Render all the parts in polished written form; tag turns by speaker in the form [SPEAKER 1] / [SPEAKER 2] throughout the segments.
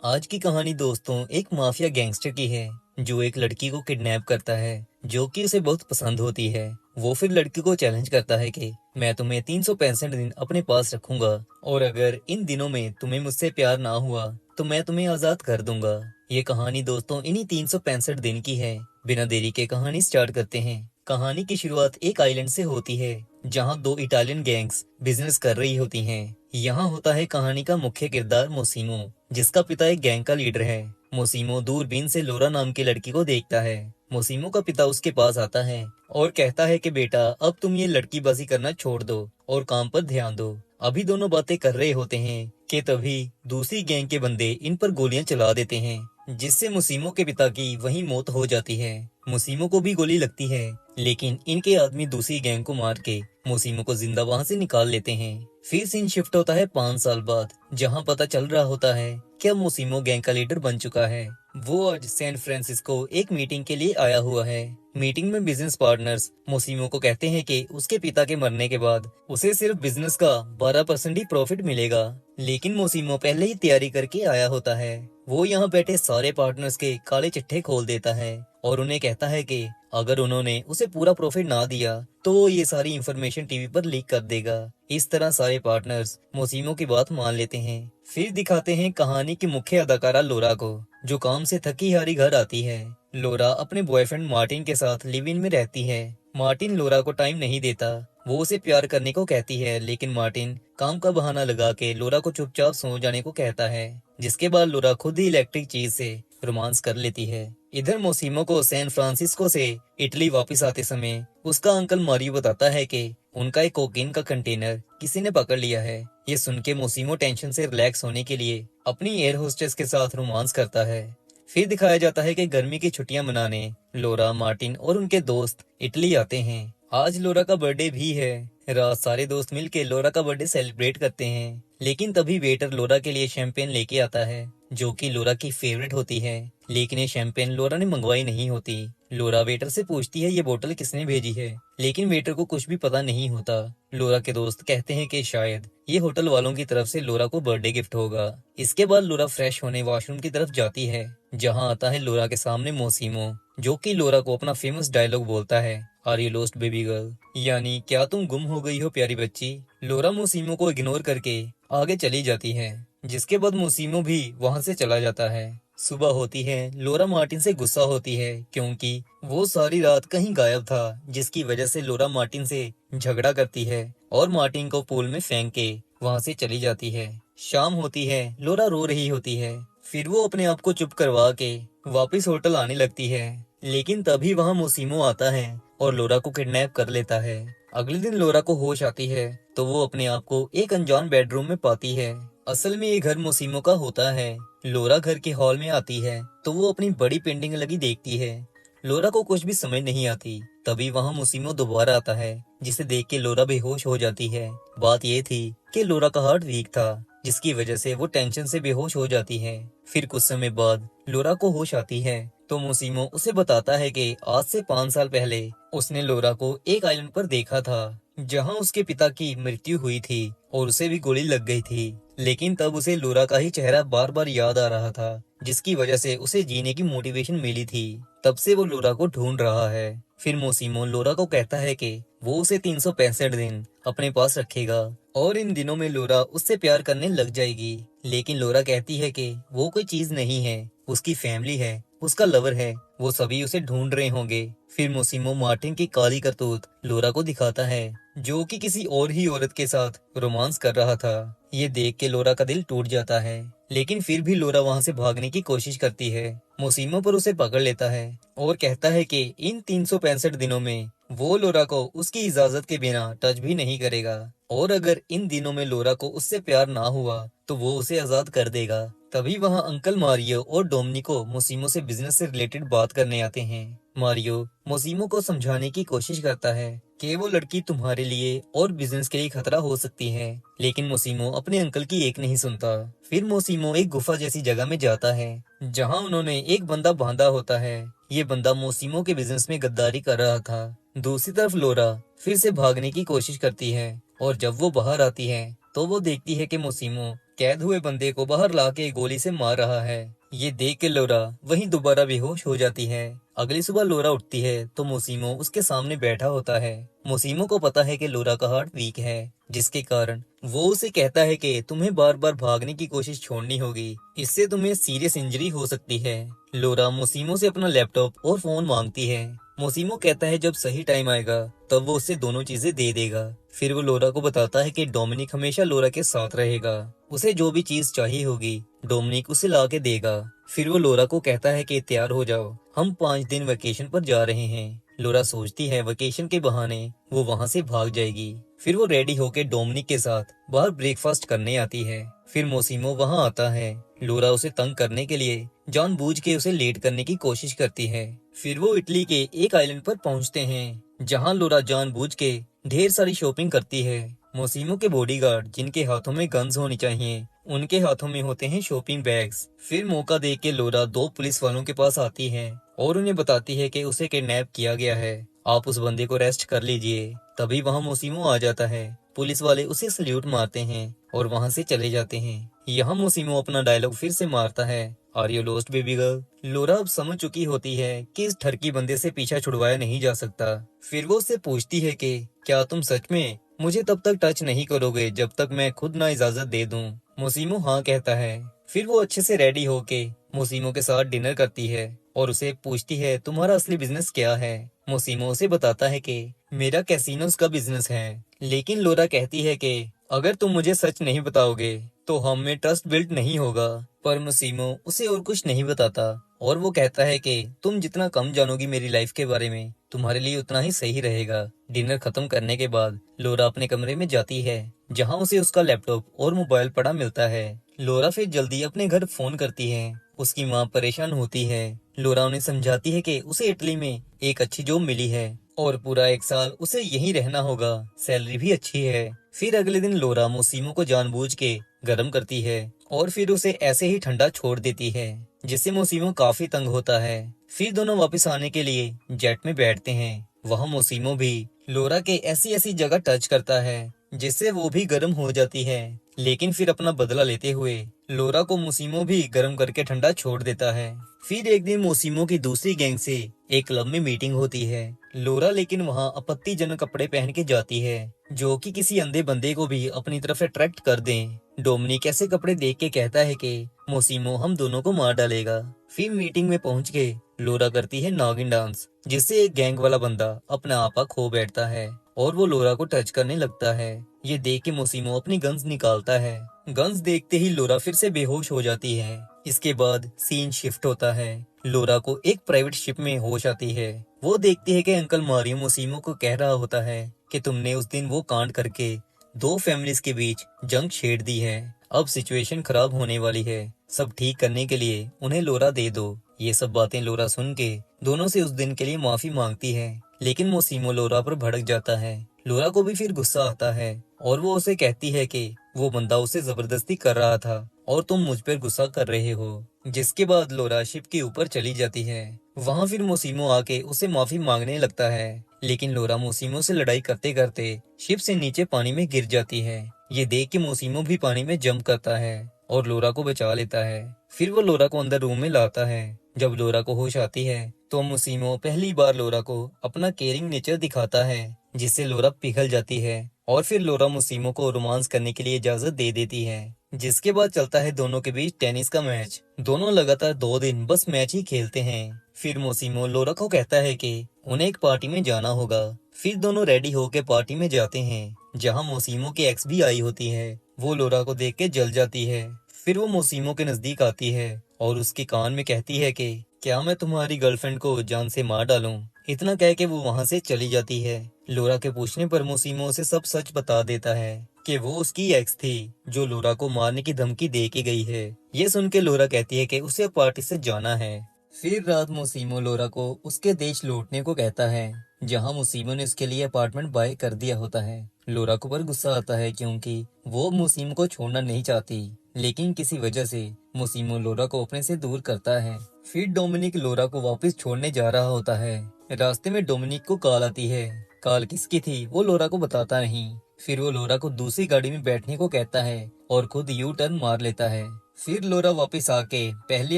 [SPEAKER 1] आज की कहानी दोस्तों एक माफिया गैंगस्टर की है जो एक लड़की को किडनैप करता है जो कि उसे बहुत पसंद होती है। वो फिर लड़की को चैलेंज करता है कि मैं तुम्हें 365 दिन अपने पास रखूंगा और अगर इन दिनों में तुम्हें मुझसे प्यार ना हुआ तो मैं तुम्हें आजाद कर दूंगा। ये कहानी दोस्तों इन्हीं 365 दिन की है। बिना देरी के कहानी स्टार्ट करते हैं। कहानी की शुरुआत एक आइलैंड से होती है जहां दो इटालियन गैंग्स बिजनेस कर रही होती हैं। यहाँ होता है कहानी का मुख्य किरदार मोसिमो, जिसका पिता एक गैंग का लीडर है। मोसिमो दूरबीन से लोरा नाम की लड़की को देखता है। मोसिमो का पिता उसके पास आता है और कहता है कि बेटा अब तुम ये लड़कीबाजी करना छोड़ दो और काम पर ध्यान दो। अभी दोनों बातें कर रहे होते हैं कि तभी दूसरी गैंग के बंदे इन पर गोलियां चला देते हैं, जिससे मुसीमो के पिता की वहीं मौत हो जाती है। मुसीमो को भी गोली लगती है, लेकिन इनके आदमी दूसरी गैंग को मार के मुसीमो को जिंदा वहां से निकाल लेते हैं। फिर सीन शिफ्ट होता है 5 साल बाद, जहां पता चल रहा होता है कि अब मुसीमो गैंग का लीडर बन चुका है। वो आज सैन फ्रांसिस्को एक मीटिंग के लिए आया हुआ है। मीटिंग में बिजनेस पार्टनर्स मोसिमो को कहते हैं कि उसके पिता के मरने के बाद उसे सिर्फ बिजनेस का 12% ही प्रॉफिट मिलेगा, लेकिन मोसिमो पहले ही तैयारी करके आया होता है। वो यहाँ बैठे सारे पार्टनर्स के काले चिट्ठे खोल देता है और उन्हें कहता है कि अगर उन्होंने उसे पूरा प्रॉफिट ना दिया तो वो ये सारी इंफॉर्मेशन टीवी पर लीक कर देगा। इस तरह सारे पार्टनर्स मोसिमो की बात मान लेते हैं। फिर दिखाते हैं कहानी की मुख्य अदाकारा लोरा को, जो काम से थकी हारी घर आती है। लोरा अपने बॉयफ्रेंड मार्टिन के साथ लिव इन में रहती है। मार्टिन लोरा को टाइम नहीं देता। वो उसे प्यार करने को कहती है, लेकिन मार्टिन काम का बहाना लगा के लोरा को चुपचाप सो जाने को कहता है, जिसके बाद लोरा खुद ही इलेक्ट्रिक चीज से रोमांस कर लेती है। इधर मोसिमो को सैन फ्रांसिस्को से इटली वापस आते समय उसका अंकल मारियो बताता है कि उनका एक कोकीन का कंटेनर किसी ने पकड़ लिया है। ये सुन के मोसिमो टेंशन से रिलैक्स होने के लिए अपनी एयर होस्टेस के साथ रोमांस करता है। फिर दिखाया जाता है कि गर्मी की छुट्टियां मनाने लोरा, मार्टिन और उनके दोस्त इटली आते हैं। आज लोरा का बर्थडे भी है। रात सारे दोस्त मिलके लोरा का बर्थडे सेलिब्रेट करते हैं, लेकिन तभी वेटर लोरा के लिए शैंपेन लेके आता है, जो कि लोरा की फेवरेट होती है। लेकिन ये शैंपेन लोरा ने मंगवाई नहीं होती। लोरा वेटर से पूछती है ये बोतल किसने भेजी है, लेकिन वेटर को कुछ भी पता नहीं होता। लोरा के दोस्त कहते हैं कि शायद ये होटल वालों की तरफ से लोरा को बर्थडे गिफ्ट होगा। इसके बाद लोरा फ्रेश होने वॉशरूम की तरफ जाती है, जहां आता है लोरा के सामने मोसिमो, जो कि लोरा को अपना फेमस डायलॉग बोलता है, are you lost baby girl, यानी क्या तुम गुम हो गई हो प्यारी बच्ची। लोरा मोसिमो को इग्नोर करके आगे चली जाती है, जिसके बाद मोसिमो भी वहां से चला जाता है। सुबह होती है। लोरा मार्टिन से गुस्सा होती है क्योंकि वो सारी रात कहीं गायब था, जिसकी वजह से लोरा मार्टिन से झगड़ा करती है और मार्टिन को पूल में फेंक के वहां से चली जाती है। शाम होती है। लोरा रो रही होती है। फिर वो अपने आप को चुप करवा के वापस होटल आने लगती है, लेकिन तभी वहां मोसिमो आता है और लोरा को किडनैप कर लेता है। अगले दिन लोरा को होश आती है तो वो अपने आप को एक अनजान बेडरूम में पाती है। असल में ये घर मोसिमो का होता है। लोरा घर के हॉल में आती है तो वो अपनी बड़ी पेंटिंग लगी देखती है। लोरा को कुछ भी समझ नहीं आती। तभी वहां मोसिमो दोबारा आता है, जिसे देख के लोरा बेहोश हो जाती है। बात ये थी कि लोरा का हार्ट वीक था, जिसकी वजह से वो टेंशन से बेहोश हो जाती है। फिर कुछ समय बाद लोरा को होश आती है तो मोसिमो उसे बताता है कि आज से 5 साल पहले उसने लोरा को एक आइलैंड पर देखा था, जहां उसके पिता की मृत्यु हुई थी और उसे भी गोली लग गई थी। लेकिन तब उसे लोरा का ही चेहरा बार बार याद आ रहा था, जिसकी वजह से उसे जीने की मोटिवेशन मिली थी। तब से वो लोरा को ढूंढ रहा है। फिर मोसिमो लोरा को कहता है कि वो उसे 365 दिन अपने पास रखेगा और इन दिनों में लोरा उससे प्यार करने लग जाएगी। लेकिन लोरा कहती है कि वो कोई चीज नहीं है, उसकी फैमिली है, उसका लवर है, वो सभी उसे ढूंढ रहे होंगे। फिर मोसिमो मार्टिन की काली करतूत लोरा को दिखाता है, जो कि किसी और ही औरत के साथ रोमांस कर रहा था। ये देख के लोरा का दिल टूट जाता है, लेकिन फिर भी लोरा वहां से भागने की कोशिश करती है। मोसिमो पर उसे पकड़ लेता है और कहता है कि इन 365 दिनों में वो लोरा को उसकी इजाजत के बिना टच भी नहीं करेगा और अगर इन दिनों में लोरा को उससे प्यार ना हुआ तो वो उसे आजाद कर देगा। तभी वहां अंकल मारियो और डोमिनिको मोसिमो से बिजनेस से रिलेटेड बात करने आते हैं। मारियो मोसिमो को समझाने की कोशिश करता है कि वो लड़की तुम्हारे लिए और बिजनेस के लिए खतरा हो सकती है, लेकिन मोसिमो अपने अंकल की एक नहीं सुनता। फिर मोसिमो एक गुफा जैसी जगह में जाता है, जहां उन्होंने एक बंदा बांधा होता है। ये बंदा मोसिमो के बिजनेस में गद्दारी कर रहा था। दूसरी तरफ लोरा फिर से भागने की कोशिश करती है और जब वो बाहर आती है तो वो देखती है कि मोसिमो कैद हुए बंदे को बाहर लाके गोली से मार रहा है। ये देख के लोरा वहीं दोबारा बेहोश हो जाती है। अगली सुबह लोरा उठती है तो मोसीमो उसके सामने बैठा होता है। मोसीमो को पता है कि लोरा का हार्ट वीक है, जिसके कारण वो उसे कहता है कि तुम्हें बार बार भागने की कोशिश छोड़नी होगी, इससे तुम्हें सीरियस इंजरी हो सकती है। लोरा मोसीमो से अपना लैपटॉप और फोन मांगती है। मोसीमो कहता है जब सही टाइम आएगा तब वो उससे दोनों चीजें दे देगा। फिर वो लोरा को बताता है कि डोमिनिक हमेशा लोरा के साथ रहेगा, उसे जो भी चीज चाहिए होगी डोमिनिक उसे ला के देगा। फिर वो लोरा को कहता है कि तैयार हो जाओ, हम 5 दिन वेकेशन पर जा रहे हैं। लोरा सोचती है वेकेशन के बहाने वो वहाँ से भाग जाएगी। फिर वो रेडी होके डोमिनिक के साथ बाहर ब्रेकफास्ट करने आती है। फिर मोसीमो वहाँ आता है। लोरा उसे तंग करने के लिए जानबूझ के उसे लेट करने की कोशिश करती है। फिर वो इटली के एक आइलैंड पर पहुँचते हैं जहाँ लोरा जानबूझ के ढेर सारी शॉपिंग करती है। मोसीमो के बॉडीगार्ड जिनके हाथों में गन्स होनी चाहिए, उनके हाथों में होते हैं शॉपिंग बैग्स। फिर मौका देख के लोरा 2 पुलिस वालों के पास आती है और उन्हें बताती है कि उसे किडनैप किया गया है, आप उस बंदे को अरेस्ट कर लीजिए। तभी वहाँ मोसीमो आ जाता है। पुलिस वाले उसे सल्यूट मारते हैं और वहाँ से चले जाते हैं। यहाँ मोसीमो अपना डायलॉग फिर से मारता है, are you lost baby girl. Laura अब समझ चुकी होती है कि इस ठरकी बंदे से पीछा छुड़वाया नहीं जा सकता। फिर वो उससे पूछती है कि क्या तुम सच में मुझे तब तक टच नहीं करोगे जब तक मैं खुद ना इजाजत दे दूं। मोसीमो हाँ कहता है। फिर वो अच्छे से रेडी होके मोसीमो के साथ डिनर करती है और उसे पूछती है तुम्हारा असली बिजनेस क्या है। मोसीमो उसे बताता है कि मेरा कैसीनोस का बिजनेस है। लेकिन लोरा कहती है कि अगर तुम मुझे सच नहीं बताओगे तो हम में ट्रस्ट बिल्ड नहीं होगा। पर मोसीमो उसे और कुछ नहीं बताता और वो कहता है कि तुम जितना कम जानोगी मेरी लाइफ के बारे में तुम्हारे लिए उतना ही सही रहेगा। डिनर खत्म करने के बाद लोरा अपने कमरे में जाती है जहाँ उसे उसका लैपटॉप और मोबाइल पड़ा मिलता है। लोरा फिर जल्दी अपने घर फोन करती है। उसकी माँ परेशान होती है। लोरा उन्हें समझाती है कि उसे इटली में एक अच्छी जॉब मिली है और पूरा 1 साल उसे यहीं रहना होगा, सैलरी भी अच्छी है। फिर अगले दिन लोरा मोसीमो को जानबूझ के गर्म करती है और फिर उसे ऐसे ही ठंडा छोड़ देती है, जिससे मोसीमो काफी तंग होता है। फिर दोनों वापस आने के लिए जेट में बैठते हैं। वहाँ मोसीमो भी लोरा के ऐसी ऐसी जगह टच करता है जिससे वो भी गर्म हो जाती है। लेकिन फिर अपना बदला लेते हुए लोरा को मोसीमो भी गर्म करके ठंडा छोड़ देता है। फिर एक दिन मोसीमो की दूसरी गैंग से एक क्लब में मीटिंग होती है। लोरा लेकिन वहाँ आपत्तिजनक कपड़े पहन के जाती है जो कि किसी अंधे बंदे को भी अपनी तरफ अट्रैक्ट कर दें। डोमिनिक ऐसे कपड़े देख के कहता है कि मोसीमो हम दोनों को मार डालेगा। फिर मीटिंग में पहुंच के लोरा करती है नागिन डांस, जिससे एक गैंग वाला बंदा अपना आपा खो बैठता है और वो लोरा को टच करने लगता है। ये देख के मोसीमो अपनी गन्स निकालता है। गन्स देखते ही लोरा फिर से बेहोश हो जाती है। इसके बाद सीन शिफ्ट होता है। लोरा को एक प्राइवेट शिप में होश आती है। वो देखती है कि अंकल मारियो मोसीमो को कह रहा होता है कि तुमने उस दिन वो कांड करके 2 फैमिलीज के बीच जंग छेड़ दी है, अब सिचुएशन खराब होने वाली है, सब ठीक करने के लिए उन्हें लोरा दे दो। ये सब बातें लोरा सुन के दोनों से उस दिन के लिए माफी मांगती है। लेकिन मोसीमो लोरा पर भड़क जाता है। लोरा को भी फिर गुस्सा आता है और वो उसे कहती है कि वो बंदा उसे जबरदस्ती कर रहा था और तुम मुझ पर गुस्सा कर रहे हो। जिसके बाद लोरा शिप के ऊपर चली जाती है। वहाँ फिर मोसीमो आके उसे माफी मांगने लगता है। लेकिन लोरा मोसीमो से लड़ाई करते करते शिप से नीचे पानी में गिर जाती है। ये देख के मोसीमो भी पानी में जंप करता है और लोरा को बचा लेता है। फिर वो लोरा को अंदर रूम में लाता है। जब लोरा को होश आती है तो मोसीमो पहली बार लोरा को अपना केयरिंग नेचर दिखाता है, जिससे लोरा पिघल जाती है और फिर लोरा मोसीमो को रोमांस करने के लिए इजाजत दे देती है। जिसके बाद चलता है दोनों के बीच टेनिस का मैच। दोनों लगातार 2 दिन बस मैच ही खेलते हैं। फिर मोसीमो लोरा को कहता है कि उन्हें एक पार्टी में जाना होगा। फिर दोनों रेडी होकर पार्टी में जाते हैं जहां मोसीमो की एक्स भी आई होती है। वो लोरा को देख के जल जाती है। फिर वो मोसीमो के नजदीक आती है और उसके कान में कहती है कि क्या मैं तुम्हारी गर्लफ्रेंड को जान से मार डालूं। इतना कह के वो वहां से चली जाती है। लोरा के पूछने पर मोसीमो उसे सब सच बता देता है कि वो उसकी एक्स थी जो लोरा को मारने की धमकी दे के गई है। ये सुन के लोरा कहती है कि उसे पार्टी से जाना है। फिर रात मोसीमो लोरा को उसके देश लौटने को कहता है जहां मोसीमो ने उसके लिए अपार्टमेंट बाय कर दिया होता है। लोरा को पर गुस्सा आता है क्योंकि वो मोसीमो को छोड़ना नहीं चाहती, लेकिन किसी वजह से मोसीमो लोरा को अपने से दूर करता है। फिर डोमिनिक लोरा को वापस छोड़ने जा रहा होता है। रास्ते में डोमिनिक को कॉल आती है। कॉल किसकी थी वो लोरा को बताता नहीं। फिर वो लोरा को दूसरी गाड़ी में बैठने को कहता है और खुद यू टर्न मार लेता है। फिर लोरा वापस आके पहले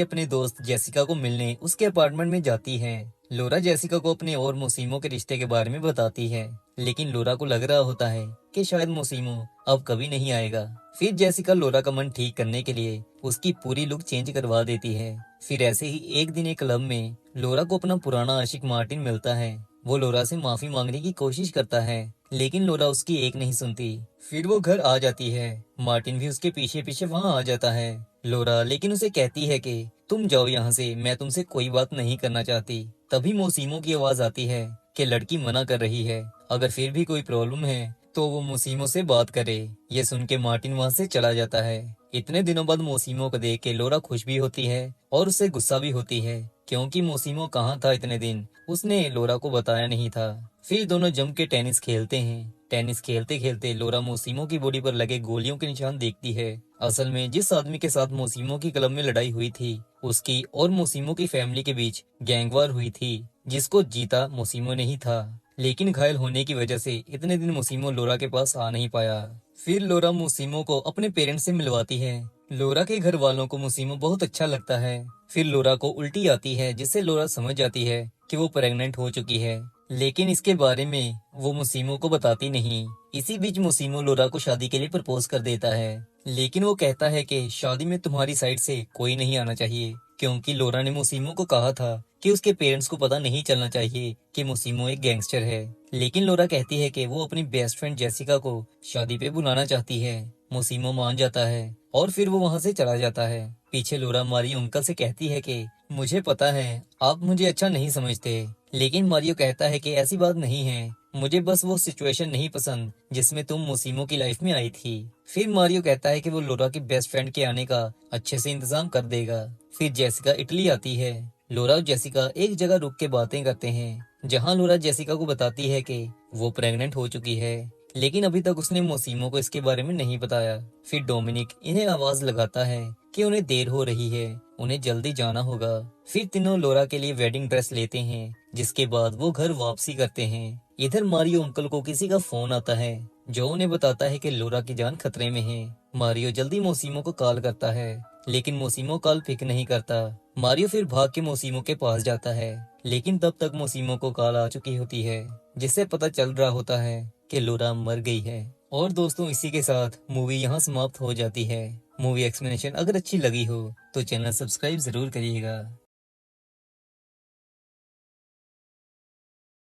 [SPEAKER 1] अपने दोस्त जेसिका को मिलने उसके अपार्टमेंट में जाती है। लोरा जेसिका को अपने और मोसिमो के रिश्ते के बारे में बताती है, लेकिन लोरा को लग रहा होता है कि शायद मोसिमो अब कभी नहीं आएगा। फिर जेसिका लोरा का मन ठीक करने के लिए उसकी पूरी लुक चेंज करवा देती है। फिर ऐसे ही एक दिन एक क्लब में लोरा को अपना पुराना आशिक मार्टिन मिलता है। वो लोरा से माफी मांगने की कोशिश करता है, लेकिन लोरा उसकी एक नहीं सुनती। फिर वो घर आ जाती है। मार्टिन भी उसके पीछे पीछे वहाँ आ जाता है। लोरा लेकिन उसे कहती है कि तुम जाओ यहाँ से, मैं तुमसे कोई बात नहीं करना चाहती। तभी मोसिमो की आवाज आती है कि लड़की मना कर रही है, अगर फिर भी कोई प्रॉब्लम है तो वो मोसिमो से बात करे। ये सुन के मार्टिन वहाँ से चला जाता है। इतने दिनों बाद मोसिमो को देख के लोरा खुश भी होती है और उससे गुस्सा भी होती है, क्योंकि मोसिमो कहाँ था इतने दिन, उसने लोरा को बताया नहीं था। फिर दोनों जम के टेनिस खेलते हैं। टेनिस खेलते खेलते लोरा मोसिमो की बॉडी पर लगे गोलियों के निशान देखती है। असल में जिस आदमी के साथ मोसिमो की क्लब में लड़ाई हुई थी, उसकी और मोसिमो की फैमिली के बीच गैंगवार हुई थी, जिसको जीता मोसिमो ने ही था। लेकिन घायल होने की वजह से इतने दिन मोसिमो लोरा के पास आ नहीं पाया। फिर लोरा मोसिमो को अपने पेरेंट्स से मिलवाती है। लोरा के घर वालों को मोसिमो बहुत अच्छा लगता है। फिर लोरा को उल्टी आती है, जिससे लोरा समझ जाती है कि वो प्रेग्नेंट हो चुकी है, लेकिन इसके बारे में वो मोसिमो को बताती नहीं। इसी बीच मोसिमो लोरा को शादी के लिए प्रपोज कर देता है, लेकिन वो कहता है कि शादी में तुम्हारी साइड से कोई नहीं आना चाहिए, क्योंकि लोरा ने मोसिमो को कहा था कि उसके पेरेंट्स को पता नहीं चलना चाहिए कि मोसिमो एक गैंगस्टर है। लेकिन लोरा कहती है कि वो अपनी बेस्ट फ्रेंड जेसिका को शादी पे बुलाना चाहती है। मोसिमो मान जाता है और फिर वो वहाँ से चला जाता है। पीछे लोरा मारियो अंकल से कहती है कि मुझे पता है आप मुझे अच्छा नहीं समझते, लेकिन मारियो कहता है कि ऐसी बात नहीं है, मुझे बस वो सिचुएशन नहीं पसंद जिसमें तुम मोसिमो की लाइफ में आई थी। फिर मारियो कहता है कि वो लोरा की बेस्ट फ्रेंड के आने का अच्छे से इंतजाम कर देगा। फिर जेसिका इटली आती है। लोरा और जेसिका एक जगह रुक के बातें करते हैं, जहाँ लोरा जेसिका को बताती है कि वो प्रेग्नेंट हो चुकी है, लेकिन अभी तक उसने मोसिमो को इसके बारे में नहीं बताया। फिर डोमिनिक इन्हें आवाज लगाता है कि उन्हें देर हो रही है, उन्हें जल्दी जाना होगा। फिर तीनों लोरा के लिए वेडिंग ड्रेस लेते हैं, जिसके बाद वो घर वापसी करते हैं। इधर मारियो अंकल को किसी का फोन आता है, जो उन्हें बताता है कि लोरा की जान खतरे में है। मारियो जल्दी मोसिमो को कॉल करता है, लेकिन मोसिमो कॉल पिक नहीं करता। मारियो फिर भाग के मोसिमो के पास जाता है, लेकिन तब तक मोसिमो को कॉल आ चुकी होती है, जिससे पता चल रहा होता है कि लोरा मर गई है। और दोस्तों, इसी के साथ मूवी यहाँ समाप्त हो जाती है। मूवी एक्सप्लेनेशन अगर अच्छी लगी हो तो चैनल सब्सक्राइब जरूर करिएगा।